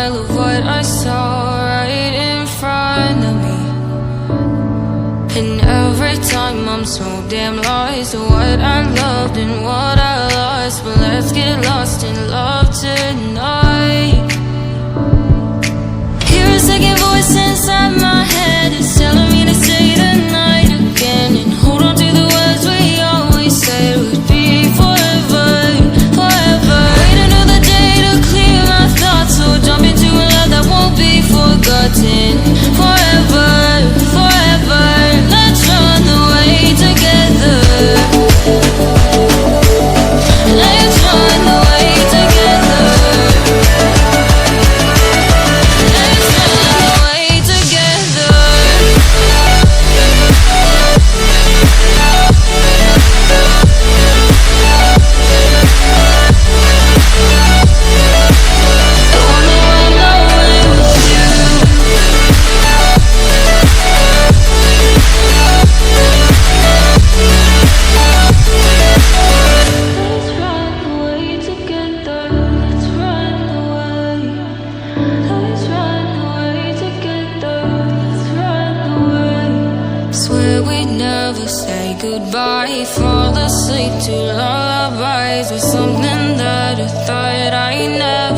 denial of what I saw right in front of me. And every time I'm so damn lost to what I loved and what I lost. But let's get lost in love tonight. Hear a second voice inside my head, it's telling me to say the night again, and hold on to the words we always said would be forever, forever. Wait another day to clear my thoughts, so jump into a love that won't be forgotten. Forever, forever, let's run away together. Let's run away together. Let's run away together. I wanna run away with you. Let's run away together. Let's run away. Let's run away together. Let's run away. Swear we'd never say goodbye. Fall asleep to lullabies with something that I thought I never